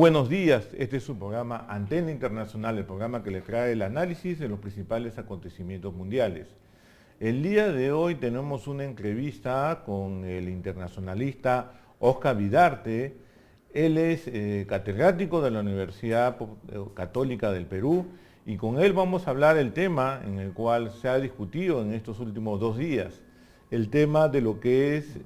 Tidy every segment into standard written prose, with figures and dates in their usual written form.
buenos días, este es su programa Antena Internacional, el programa que le trae el análisis de los principales acontecimientos mundiales. El día de hoy tenemos una entrevista con el internacionalista Óscar Vidarte. Él es catedrático de la Universidad Católica del Perú y con él vamos a hablar el tema en el cual se ha discutido en estos últimos 2 días, el tema de lo que es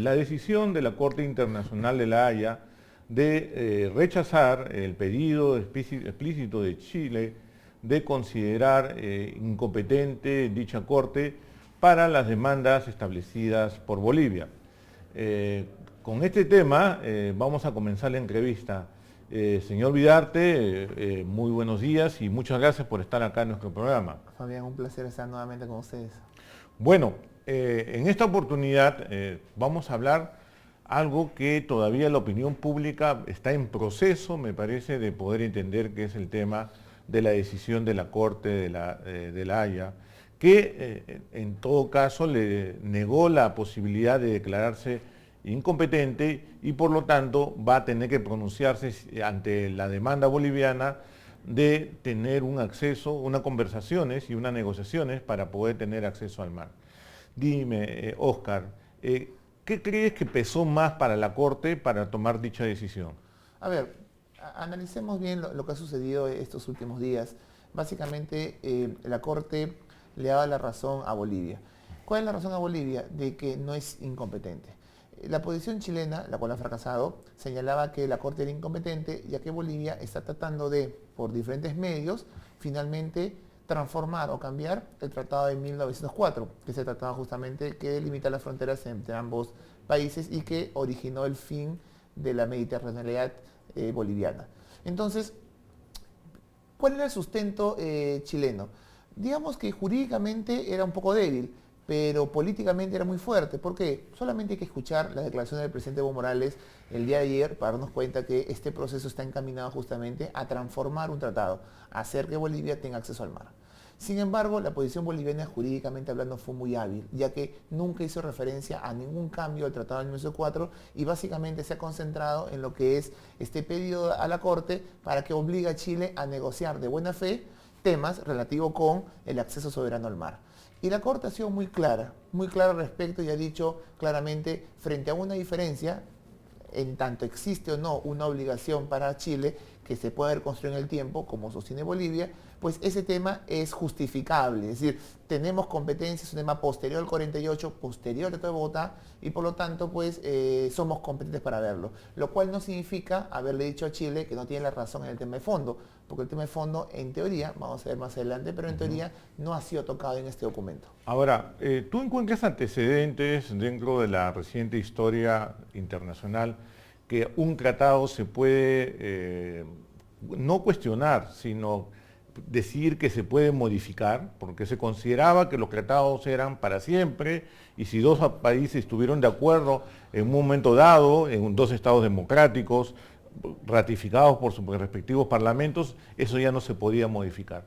la decisión de la Corte Internacional de La Haya de rechazar el pedido explícito de Chile de considerar incompetente dicha Corte para las demandas establecidas por Bolivia. Con este tema vamos a comenzar la entrevista. Señor Vidarte, muy buenos días y muchas gracias por estar acá en nuestro programa. Fabián, un placer estar nuevamente con ustedes. Bueno, en esta oportunidad vamos a hablar algo que todavía la opinión pública está en proceso, me parece, de poder entender, que es el tema de la decisión de la Corte de la Haya, que en todo caso le negó la posibilidad de declararse incompetente y por lo tanto va a tener que pronunciarse ante la demanda boliviana de tener un acceso, unas conversaciones y unas negociaciones para poder tener acceso al mar. Dime, Óscar, ¿qué crees que pesó más para la Corte para tomar dicha decisión? A ver, analicemos bien lo que ha sucedido estos últimos días. Básicamente, la Corte le ha dado la razón a Bolivia. ¿Cuál es la razón a Bolivia? De que no es incompetente. La posición chilena, la cual ha fracasado, señalaba que la Corte era incompetente, ya que Bolivia está tratando de, por diferentes medios, finalmente transformar o cambiar el tratado de 1904, que es el tratado justamente que delimita las fronteras entre ambos países y que originó el fin de la mediterraneidad boliviana. Entonces, ¿cuál era el sustento chileno? Digamos que jurídicamente era un poco débil, pero políticamente era muy fuerte. ¿Por qué? Solamente hay que escuchar las declaraciones del presidente Evo Morales el día de ayer para darnos cuenta que este proceso está encaminado justamente a transformar un tratado, a hacer que Bolivia tenga acceso al mar. Sin embargo, la posición boliviana jurídicamente hablando fue muy hábil, ya que nunca hizo referencia a ningún cambio del Tratado del 1904 y básicamente se ha concentrado en lo que es este pedido a la Corte para que obligue a Chile a negociar de buena fe temas relativos con el acceso soberano al mar. Y la Corte ha sido muy clara al respecto y ha dicho claramente, frente a una diferencia, en tanto existe o no una obligación para Chile que se pueda reconstruir en el tiempo, como sostiene Bolivia, pues ese tema es justificable. Es decir, tenemos competencia, es un tema posterior al 48, posterior al Tratado de Bogotá, y por lo tanto, pues somos competentes para verlo. Lo cual no significa haberle dicho a Chile que no tiene la razón en el tema de fondo, porque el tema de fondo, en teoría, vamos a ver más adelante, pero en teoría no ha sido tocado en este documento. Ahora, ¿tú encuentras antecedentes dentro de la reciente historia internacional que un tratado se puede no cuestionar, sino decir que se puede modificar, porque se consideraba que los tratados eran para siempre y si dos países estuvieron de acuerdo en un momento dado, en 2 estados democráticos, ratificados por sus respectivos parlamentos, eso ya no se podía modificar?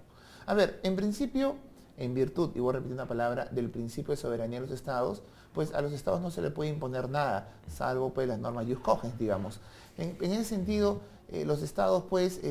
A ver, en principio, en virtud, y voy a repetir una palabra, del principio de soberanía de los estados, pues a los estados no se le puede imponer nada, salvo pues las normas jus cogens, digamos. En ese sentido, los estados pues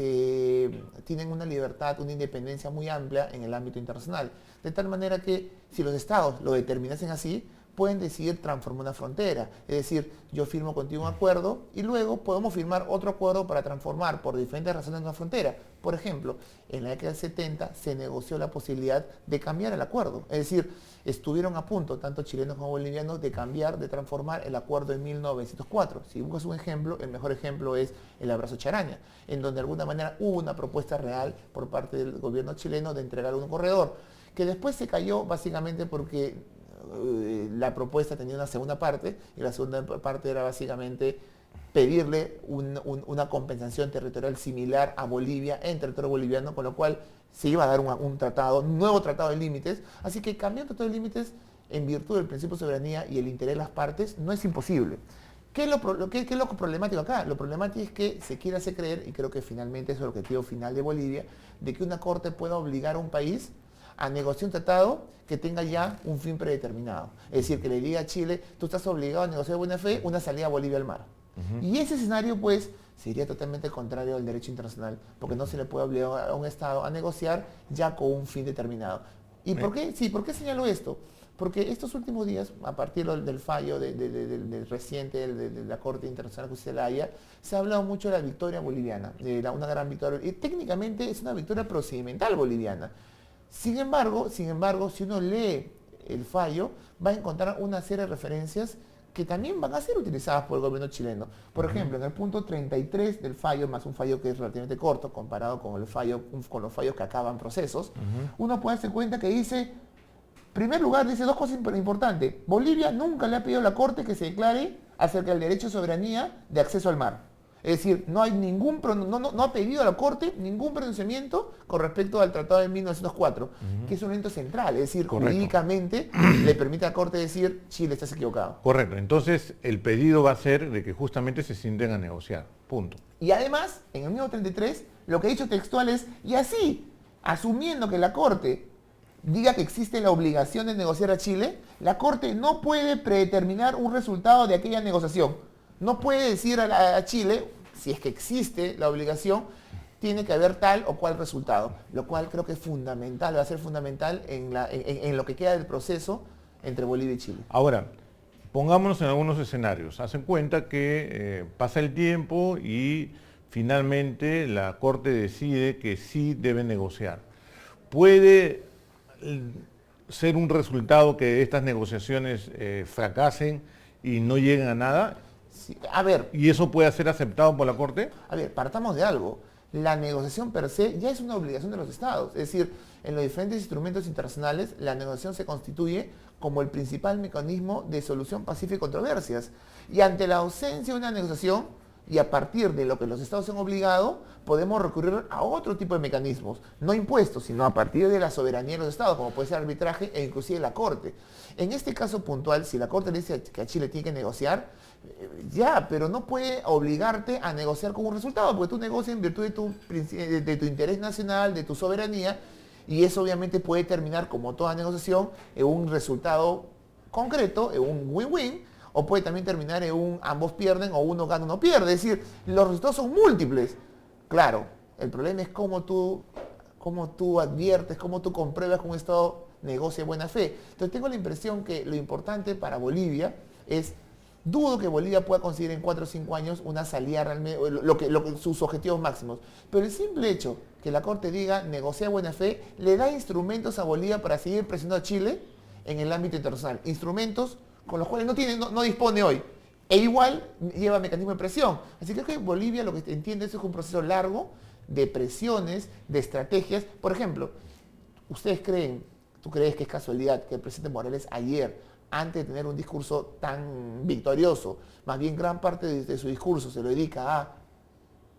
tienen una libertad, una independencia muy amplia en el ámbito internacional, de tal manera que si los estados lo determinasen así, pueden decidir transformar una frontera. Es decir, yo firmo contigo un acuerdo y luego podemos firmar otro acuerdo para transformar por diferentes razones una frontera. Por ejemplo, en la década del 70 se negoció la posibilidad de cambiar el acuerdo. Es decir, estuvieron a punto, tanto chilenos como bolivianos, de cambiar, de transformar el acuerdo de 1904. Si buscas un ejemplo, el mejor ejemplo es el Abrazo Charaña, en donde de alguna manera hubo una propuesta real por parte del gobierno chileno de entregar un corredor, que después se cayó básicamente porque la propuesta tenía una segunda parte y la segunda parte era básicamente pedirle una compensación territorial similar a Bolivia en territorio boliviano, con lo cual se iba a dar un nuevo tratado de límites. Así que cambiar el tratado de límites en virtud del principio de soberanía y el interés de las partes no es imposible. ¿Qué es lo problemático acá? Lo problemático es que se quiere hacer creer, y creo que finalmente es el objetivo final de Bolivia, de que una corte pueda obligar a un país a negociar un tratado que tenga ya un fin predeterminado. Es decir, que le diga a Chile, tú estás obligado a negociar de buena fe una salida a Bolivia al mar. Y ese escenario, pues, sería totalmente contrario al derecho internacional, porque no se le puede obligar a un Estado a negociar ya con un fin determinado. ¿Y por qué? Sí, ¿por qué señalo esto? Porque estos últimos días, a partir del fallo del reciente de la Corte Internacional de Justicia de la Haya, se ha hablado mucho de la victoria boliviana, una gran victoria. Y técnicamente es una victoria procedimental boliviana. Sin embargo, si uno lee el fallo, va a encontrar una serie de referencias que también van a ser utilizadas por el gobierno chileno. Por ejemplo, en el punto 33 del fallo, más un fallo que es relativamente corto comparado con los fallos que acaban procesos, uno puede darse cuenta que dice, en primer lugar, dice dos cosas importantes. Bolivia nunca le ha pedido a la Corte que se declare acerca del derecho de soberanía de acceso al mar. Es decir, no ha pedido a la Corte ningún pronunciamiento con respecto al Tratado de 1904, que es un elemento central. Es decir, jurídicamente le permite a la Corte decir, Chile, estás equivocado. Correcto. Entonces, el pedido va a ser de que justamente se sienten a negociar. Punto. Y además, en el mismo 33, lo que ha dicho textual es, y así, asumiendo que la Corte diga que existe la obligación de negociar a Chile, la Corte no puede predeterminar un resultado de aquella negociación. No puede decir a Chile, si es que existe la obligación, tiene que haber tal o cual resultado, lo cual creo que es fundamental, va a ser fundamental en lo que queda del proceso entre Bolivia y Chile. Ahora, pongámonos en algunos escenarios. Hacen cuenta que pasa el tiempo y finalmente la Corte decide que sí debe negociar. ¿Puede ser un resultado que estas negociaciones fracasen y no lleguen a nada? Sí, a ver. ¿Y eso puede ser aceptado por la Corte? A ver, partamos de algo. La negociación per se ya es una obligación de los Estados. Es decir, en los diferentes instrumentos internacionales, la negociación se constituye como el principal mecanismo de solución pacífica de controversias. Y ante la ausencia de una negociación, y a partir de lo que los Estados han obligado, podemos recurrir a otro tipo de mecanismos, no impuestos, sino a partir de la soberanía de los Estados, como puede ser arbitraje e inclusive la Corte. En este caso puntual, si la Corte le dice que a Chile tiene que negociar, ya, pero no puede obligarte a negociar con un resultado, porque tú negocias en virtud de tu interés nacional, de tu soberanía, y eso obviamente puede terminar, como toda negociación, en un resultado concreto, en un win-win, o puede también terminar en un ambos pierden o uno gana, uno pierde. Es decir, los resultados son múltiples. Claro, el problema es cómo tú adviertes, cómo tú compruebas que un Estado negocia de buena fe. Entonces tengo la impresión que lo importante para Bolivia es, dudo que Bolivia pueda conseguir en 4 o 5 años una salida realmente, sus objetivos máximos. Pero el simple hecho que la Corte diga negocia de buena fe, le da instrumentos a Bolivia para seguir presionando a Chile en el ámbito internacional. Instrumentos con los cuales no dispone hoy. E igual lleva mecanismo de presión. Así que Bolivia lo que entiende es un proceso largo de presiones, de estrategias. Por ejemplo, ¿tú crees que es casualidad que el presidente Morales ayer, antes de tener un discurso tan victorioso, más bien gran parte de su discurso se lo dedica a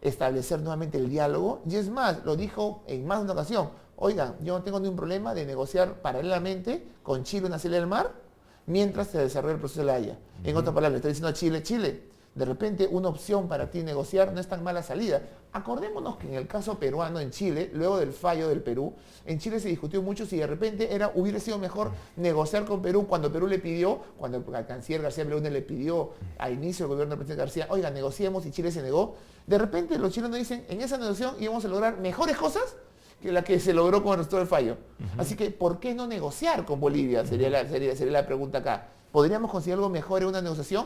establecer nuevamente el diálogo? Y es más, lo dijo en más de una ocasión. Oigan, yo no tengo ningún problema de negociar paralelamente con Chile una salida del mar, mientras se desarrolla el proceso de la Haya. En otras palabras, le estoy diciendo a Chile, de repente una opción para ti negociar no es tan mala salida. Acordémonos que en el caso peruano en Chile, luego del fallo del Perú, en Chile se discutió mucho si de repente hubiera sido mejor negociar con Perú cuando Perú le pidió, cuando el canciller García Belaúnde le pidió al inicio del gobierno del presidente García, oiga, negociemos, y Chile se negó. De repente los chilenos dicen, en esa negociación íbamos a lograr mejores cosas que la que se logró con el resto del fallo. Así que, ¿por qué no negociar con Bolivia? Sería la pregunta acá. ¿Podríamos conseguir algo mejor en una negociación?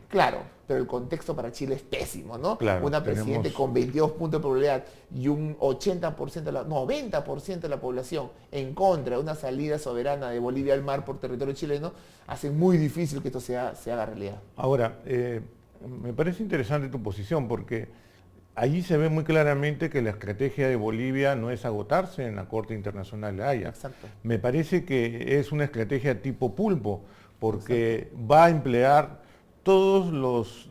Claro, pero el contexto para Chile es pésimo, ¿no? Claro, una presidente con 22 puntos de probabilidad y un 90% de la población en contra de una salida soberana de Bolivia al mar por territorio chileno, hace muy difícil que esto se haga realidad. Ahora, me parece interesante tu posición porque allí se ve muy claramente que la estrategia de Bolivia no es agotarse en la Corte Internacional de Haya. Exacto. Me parece que es una estrategia tipo pulpo, porque va a emplear todos los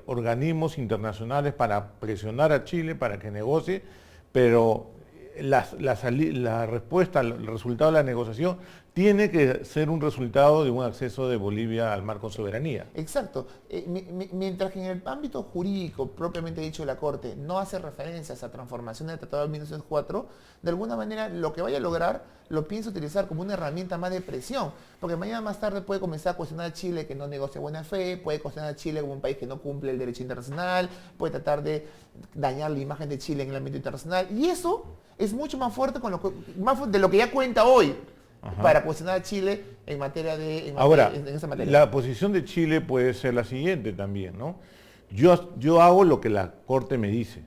organismos internacionales para presionar a Chile para que negocie, pero la respuesta, el resultado de la negociación tiene que ser un resultado de un acceso de Bolivia al mar con soberanía. Exacto. Mientras que en el ámbito jurídico, propiamente dicho de la Corte, no hace referencias a transformación del Tratado de 1904, de alguna manera lo que vaya a lograr lo piensa utilizar como una herramienta más de presión, porque mañana más tarde puede comenzar a cuestionar a Chile que no negocia buena fe, puede cuestionar a Chile como un país que no cumple el derecho internacional, puede tratar de dañar la imagen de Chile en el ámbito internacional, y eso es mucho más fuerte más de lo que ya cuenta hoy. Ajá. Para cuestionar a Chile en materia de... Ahora, en esa materia. La posición de Chile puede ser la siguiente también, ¿no? Yo hago lo que la Corte me dice,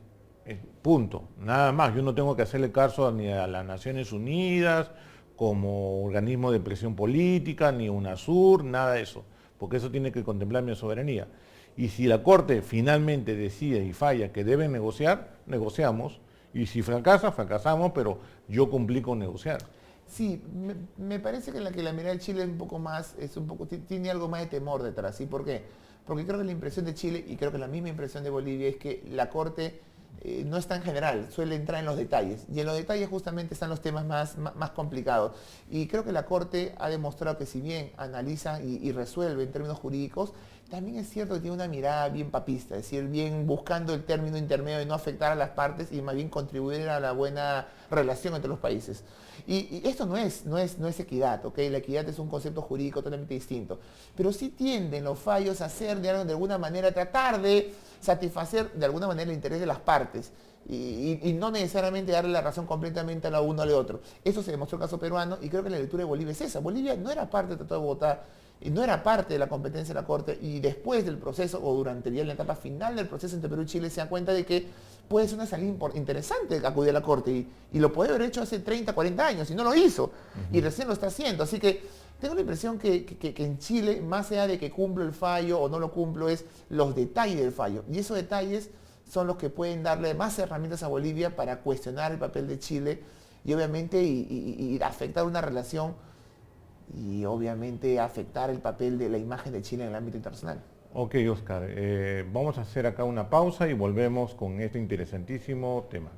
punto, nada más. Yo no tengo que hacerle caso ni a las Naciones Unidas como organismo de presión política, ni a UNASUR, nada de eso, porque eso tiene que contemplar mi soberanía. Y si la Corte finalmente decide y falla que deben negociar, negociamos, y si fracasa, fracasamos, pero yo cumplí con negociar. Sí, me parece que la mirada de Chile tiene algo más de temor detrás, ¿sí? ¿Por qué? Porque creo que la impresión de Chile, y creo que la misma impresión de Bolivia, es que la Corte no es tan general, suele entrar en los detalles, y en los detalles justamente están los temas más complicados. Y creo que la Corte ha demostrado que si bien analiza y resuelve en términos jurídicos, también es cierto que tiene una mirada bien papista, es decir, bien buscando el término intermedio de no afectar a las partes y más bien contribuir a la buena relación entre los países. Y esto no es equidad, ¿ok? La equidad es un concepto jurídico totalmente distinto. Pero sí tienden los fallos a ser, de alguna manera, tratar de satisfacer de alguna manera el interés de las partes. Y no necesariamente darle la razón completamente a la uno o al otro. Eso se demostró en el caso peruano y creo que la lectura de Bolivia es esa. Bolivia no era parte del Tratado de Bogotá, y no era parte de la competencia de la Corte, y después del proceso o durante la etapa final del proceso entre Perú y Chile se dan cuenta de que puede ser una salida interesante acudir a la Corte y lo puede haber hecho hace 30, 40 años y no lo hizo y recién lo está haciendo. Así que tengo la impresión que en Chile, más allá de que cumplo el fallo o no lo cumplo, es los detalles del fallo, y esos detalles son los que pueden darle más herramientas a Bolivia para cuestionar el papel de Chile y obviamente y afectar una relación y obviamente afectar el papel de la imagen de Chile en el ámbito internacional. Ok, Oscar, vamos a hacer acá una pausa y volvemos con este interesantísimo tema.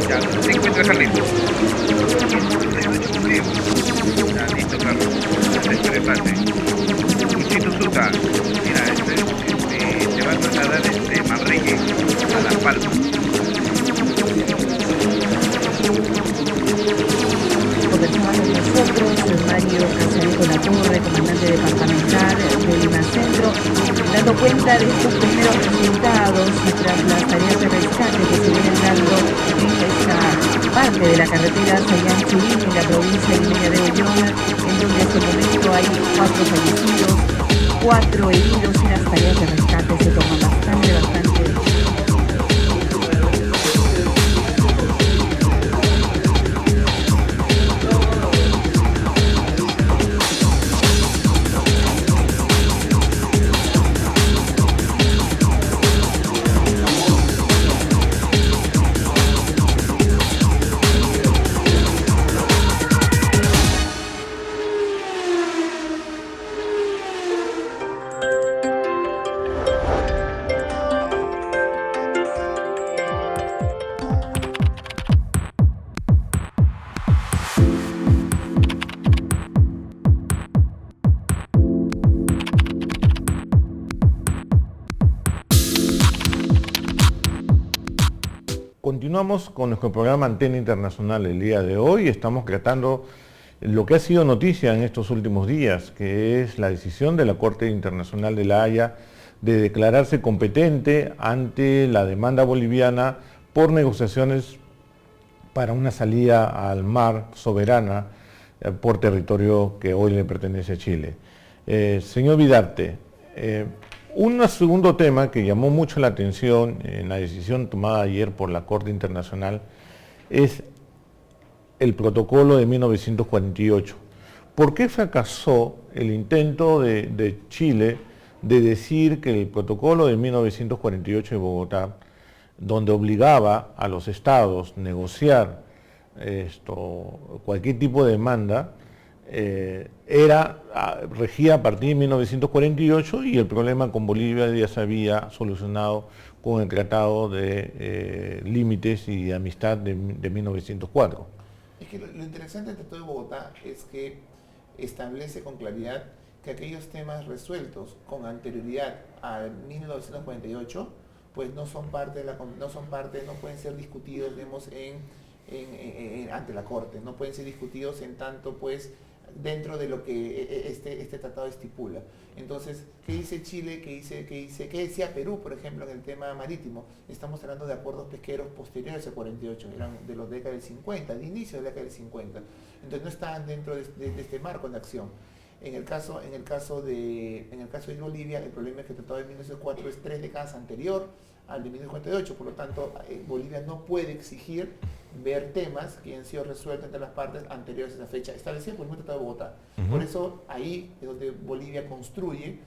Ya, ¿dónde te encuentras, Carlitos? Listo, Carlos. Prepárate. Luchito Suta, mira, te va a trasladar desde Manrique a La Palma. Conversamos con nosotros Mario Casareto Latorre, comandante departamental de Lima Centro, dando cuenta de estos primeros resultados tras las tareas de rescate que se vienen dando en esta parte de la carretera Chayán-Churín, en la provincia limeña de Ollón, en donde hasta el momento hay 4 fallecidos, 4 heridos y las tareas de rescate se toman bastante. Continuamos con nuestro programa Antena Internacional el día de hoy. Estamos tratando lo que ha sido noticia en estos últimos días, que es la decisión de la Corte Internacional de La Haya de declararse competente ante la demanda boliviana por negociaciones para una salida al mar soberana por territorio que hoy le pertenece a Chile. Señor Vidarte, un segundo tema que llamó mucho la atención en la decisión tomada ayer por la Corte Internacional es el protocolo de 1948. ¿Por qué fracasó el intento de Chile de decir que el protocolo de 1948 de Bogotá, donde obligaba a los estados a negociar cualquier tipo de demanda, regía a partir de 1948 y el problema con Bolivia ya se había solucionado con el Tratado de Límites y de Amistad de 1904. Es que lo interesante del Tratado de Bogotá es que establece con claridad que aquellos temas resueltos con anterioridad a 1948 pues no pueden ser discutidos, digamos, ante la Corte, no pueden ser discutidos en tanto pues dentro de lo que este tratado estipula. Entonces, ¿qué dice Chile? ¿Qué decía Perú, por ejemplo, en el tema marítimo? Estamos hablando de acuerdos pesqueros posteriores al 48, eran de los décadas del 50, de inicio de la década del 50. Entonces no estaban dentro de este marco de acción. En el caso de Bolivia, el problema es que el Tratado de 1904 es 3 décadas anterior al de 1948, por lo tanto, Bolivia no puede exigir ver temas que han sido resueltos entre las partes anteriores a esa fecha, establecida por el mismo Tratado de Bogotá. Por eso, ahí es donde Bolivia construye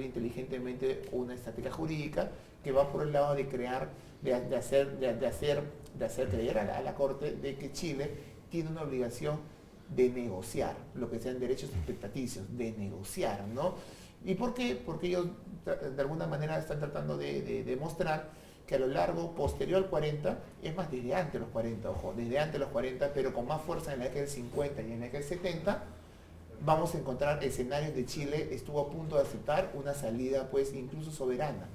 inteligentemente una estrategia jurídica que va por el lado de crear, de hacer creer a la Corte de que Chile tiene una obligación de negociar, lo que sean derechos expectativos, de negociar, ¿no? ¿Y por qué? Porque ellos de alguna manera están tratando de demostrar que a lo largo, posterior al 40, es más, desde antes de los 40, ojo, desde antes de los 40, pero con más fuerza en la década del 50 y en la década del 70, vamos a encontrar escenarios de Chile estuvo a punto de aceptar una salida, pues, incluso soberana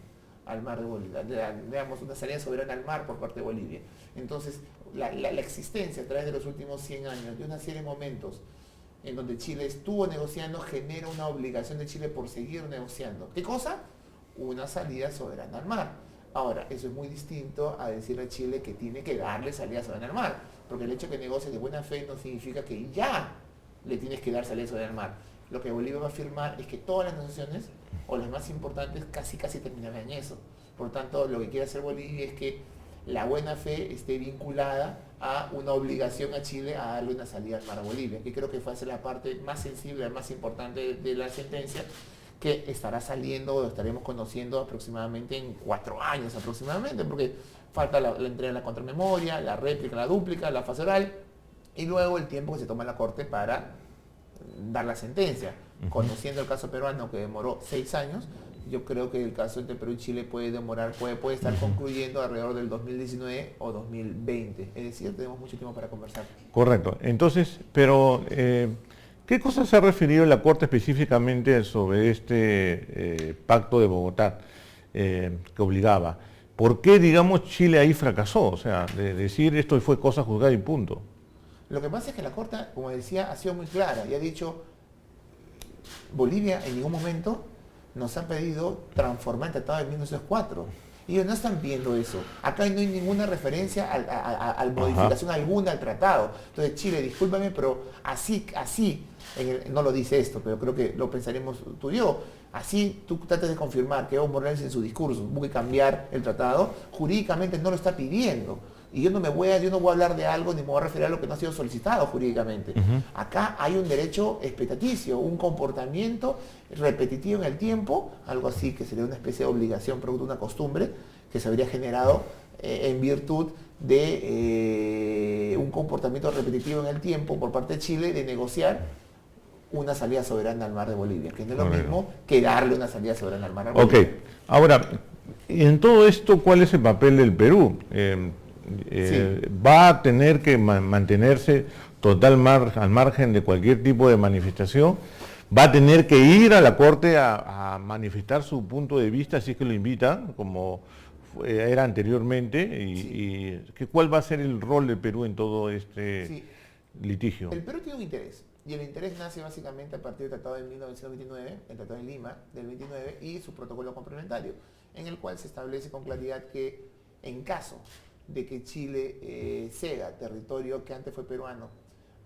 al mar de Bolivia, digamos, una salida soberana al mar por parte de Bolivia. Entonces, la existencia a través de los últimos 100 años de una serie de momentos en donde Chile estuvo negociando genera una obligación de Chile por seguir negociando. ¿Qué cosa? Una salida soberana al mar. Ahora, eso es muy distinto a decirle a Chile que tiene que darle salida soberana al mar, porque el hecho de que negocie de buena fe no significa que ya le tienes que dar salida soberana al mar. Lo que Bolivia va a afirmar es que todas las negociaciones, o las más importantes, casi terminarán en eso. Por tanto, lo que quiere hacer Bolivia es que la buena fe esté vinculada a una obligación a Chile a darle una salida al mar a Bolivia, que creo que fue a ser la parte más sensible, la más importante de la sentencia, que estará saliendo o estaremos conociendo aproximadamente en 4 años aproximadamente, porque falta la entrega de la contramemoria, la réplica, la dúplica, la fase oral, y luego el tiempo que se toma la Corte para dar la sentencia. Conociendo el caso peruano, que demoró 6 años, yo creo que el caso entre Perú y Chile puede estar concluyendo alrededor del 2019 o 2020. Es decir, tenemos mucho tiempo para conversar. Correcto. Entonces, pero ¿qué cosas se ha referido la Corte específicamente sobre este pacto de Bogotá que obligaba? ¿Por qué, digamos, Chile ahí fracasó? O sea, de decir esto fue cosa juzgada y punto. Lo que pasa es que la Corte, como decía, ha sido muy clara y ha dicho, Bolivia en ningún momento nos ha pedido transformar el Tratado de 1904. Ellos no están viendo eso. Acá no hay ninguna referencia a modificación alguna al tratado. Entonces, Chile, discúlpame, pero así no lo dice esto, pero creo que lo pensaremos tú y yo. Así tú tratas de confirmar que Evo Morales en su discurso busque cambiar el tratado, jurídicamente no lo está pidiendo. Y yo no voy a hablar de algo ni me voy a referir a lo que no ha sido solicitado jurídicamente. Acá hay un derecho expectaticio, un comportamiento repetitivo en el tiempo, algo así que sería una especie de obligación producto de una costumbre que se habría generado en virtud de un comportamiento repetitivo en el tiempo por parte de Chile de negociar una salida soberana al mar de Bolivia, que no es lo mismo que darle una salida soberana al mar a Bolivia. Ok, ahora, en todo esto, ¿cuál es el papel del Perú? ¿Va a tener que mantenerse al margen de cualquier tipo de manifestación? ¿Va a tener que ir a la Corte a manifestar su punto de vista si es que lo invitan, como era anteriormente? ¿Cuál va a ser el rol del Perú en todo este litigio? El Perú tiene un interés, y el interés nace básicamente a partir del Tratado de 1929, el Tratado de Lima del 29 y su protocolo complementario, en el cual se establece con claridad que en caso de que Chile ceda territorio que antes fue peruano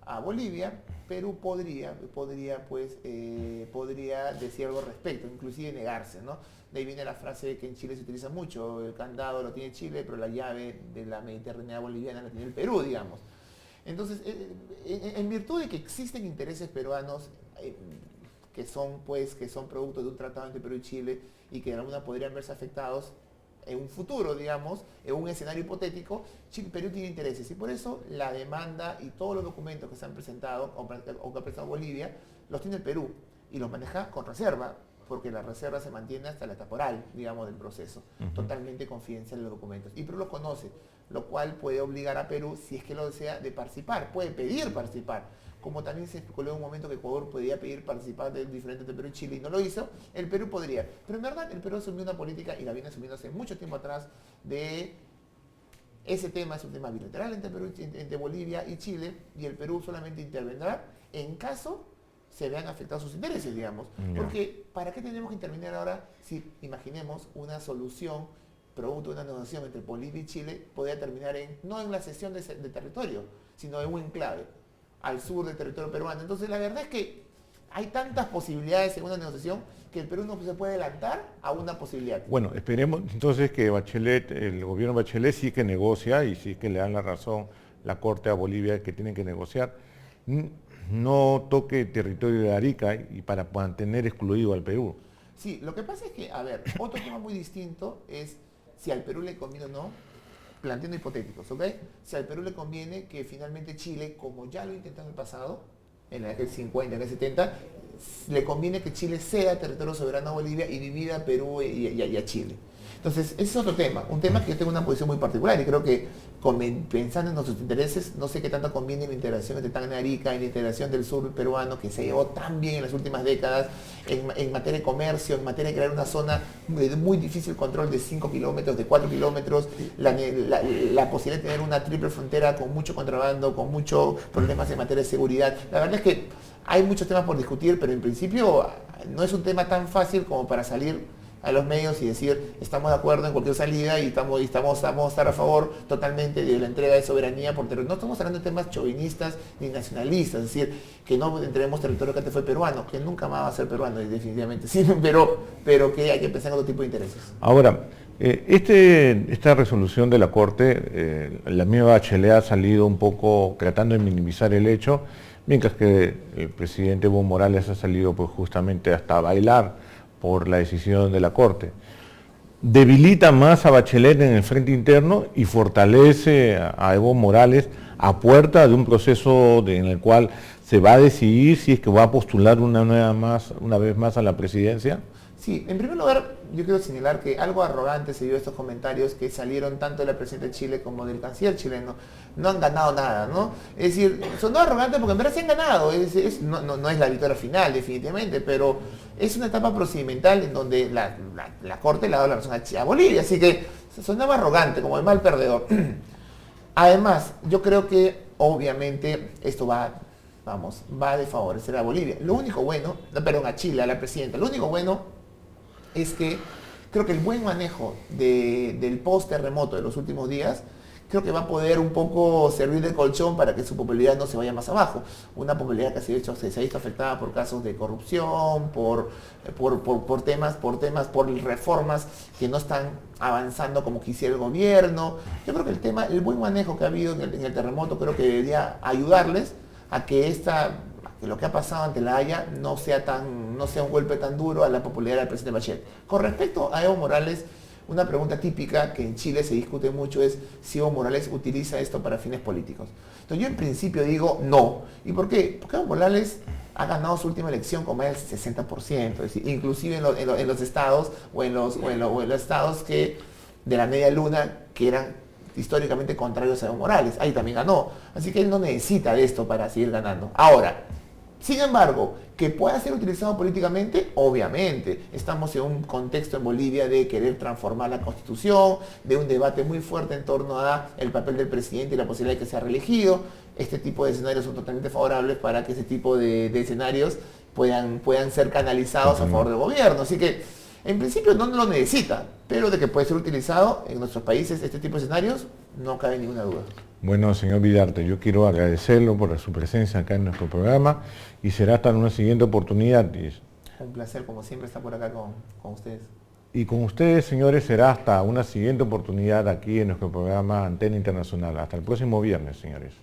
a Bolivia, Perú podría decir algo al respecto, inclusive negarse, ¿no? De ahí viene la frase que en Chile se utiliza mucho, el candado lo tiene Chile, pero la llave de la Mediterránea boliviana la tiene el Perú, digamos. Entonces, en virtud de que existen intereses peruanos que son producto de un tratado entre Perú y Chile y que de alguna podrían verse afectados, en un futuro, digamos, en un escenario hipotético, Perú tiene intereses. Y por eso la demanda y todos los documentos que se han presentado o que ha presentado Bolivia, los tiene el Perú y los maneja con reserva, porque la reserva se mantiene hasta la temporal, digamos, del proceso. Totalmente confidencial en los documentos. Y Perú los conoce, lo cual puede obligar a Perú, si es que lo desea, de participar. Puede pedir participar. Como también se especuló en un momento que Ecuador podía pedir participar de diferentes de Perú y Chile y no lo hizo, el Perú podría. Pero en verdad el Perú asumió una política, y la viene asumiendo hace mucho tiempo atrás, de ese tema, es un tema bilateral entre Bolivia y Chile, y el Perú solamente intervendrá en caso se vean afectados sus intereses, digamos. Porque, ¿para qué tenemos que intervenir ahora si, imaginemos, una solución producto de una negociación entre Bolivia y Chile podría terminar no en la cesión de territorio, sino en un enclave al sur del territorio peruano? Entonces, la verdad es que hay tantas posibilidades en una negociación que el Perú no se puede adelantar a una posibilidad. Bueno, esperemos entonces que Bachelet, el gobierno Bachelet sí que negocia y sí que le dan la razón la Corte a Bolivia que tienen que negociar. No toque territorio de Arica y para mantener excluido al Perú. Sí, lo que pasa es que, a ver, otro tema muy distinto es si al Perú le conviene o no, planteando hipotéticos, ¿ok? Si al Perú le conviene que finalmente Chile, como ya lo intentó en el pasado, en la década del 50, en el 70, le conviene que Chile ceda territorio soberano a Bolivia y divida a Perú y a Chile. Entonces, ese es otro tema, un tema que yo tengo una posición muy particular y creo que pensando en nuestros intereses, no sé qué tanto conviene la integración entre Tacna y Arica, en la integración del sur peruano que se llevó tan bien en las últimas décadas, en materia de comercio, en materia de crear una zona de muy difícil control de 5 kilómetros, de 4 kilómetros, la posibilidad de tener una triple frontera con mucho contrabando, con muchos problemas en materia de seguridad. La verdad es que hay muchos temas por discutir, pero en principio no es un tema tan fácil como para salir a los medios y decir estamos de acuerdo en cualquier salida y vamos a estar a favor totalmente de la entrega de soberanía por territorio. No estamos hablando de temas chauvinistas ni nacionalistas, es decir, que no entreguemos territorio que antes fue peruano, que nunca más va a ser peruano definitivamente, sí, pero que hay que pensar en otro tipo de intereses. Ahora, esta resolución de la Corte, la misma Bachelet ha salido un poco tratando de minimizar el hecho, mientras que el presidente Evo Morales ha salido pues justamente hasta a bailar por la decisión de la Corte. Debilita más a Bachelet en el frente interno y fortalece a Evo Morales a puerta de un proceso en el cual se va a decidir si es que va a postular una vez más a la presidencia. Sí, en primer lugar, yo quiero señalar que algo arrogante se dio estos comentarios que salieron tanto de la presidenta de Chile como del canciller chileno. No han ganado nada, ¿no? Es decir, sonó arrogante porque en verdad se han ganado. No es la victoria final, definitivamente, pero es una etapa procedimental en donde la Corte le ha dado la razón a Bolivia. Así que sonaba arrogante, como el mal perdedor. Además, yo creo que obviamente esto va a desfavorecer a Bolivia. Lo único bueno, perdón, a Chile, a la presidenta, lo único bueno es que creo que el buen manejo del post-terremoto de los últimos días, creo que va a poder un poco servir de colchón para que su popularidad no se vaya más abajo. Una popularidad que se ha visto afectada por casos de corrupción, por reformas que no están avanzando como quisiera el gobierno. Yo creo que el buen manejo que ha habido en el terremoto creo que debería ayudarles a que lo que ha pasado ante la Haya no sea un golpe tan duro a la popularidad del presidente Bachelet. Con respecto a Evo Morales, una pregunta típica que en Chile se discute mucho es si Evo Morales utiliza esto para fines políticos. Entonces yo en principio digo no. ¿Y por qué? Porque Evo Morales ha ganado su última elección con más del 60%, es decir, inclusive en los estados o en los estados que de la media luna que eran históricamente contrarios a Evo Morales. Ahí también ganó. Así que él no necesita de esto para seguir ganando. Ahora, sin embargo, que pueda ser utilizado políticamente, obviamente. Estamos en un contexto en Bolivia de querer transformar la Constitución, de un debate muy fuerte en torno a el papel del presidente y la posibilidad de que sea reelegido. Este tipo de escenarios son totalmente favorables para que ese tipo de escenarios puedan ser canalizados a favor del gobierno. Así que, en principio no lo necesita, pero de que puede ser utilizado en nuestros países este tipo de escenarios, no cabe ninguna duda. Bueno, señor Vidarte, yo quiero agradecerlo por su presencia acá en nuestro programa y será hasta una siguiente oportunidad. Un placer, como siempre, estar por acá con ustedes. Y con ustedes, señores, será hasta una siguiente oportunidad aquí en nuestro programa Antena Internacional. Hasta el próximo viernes, señores.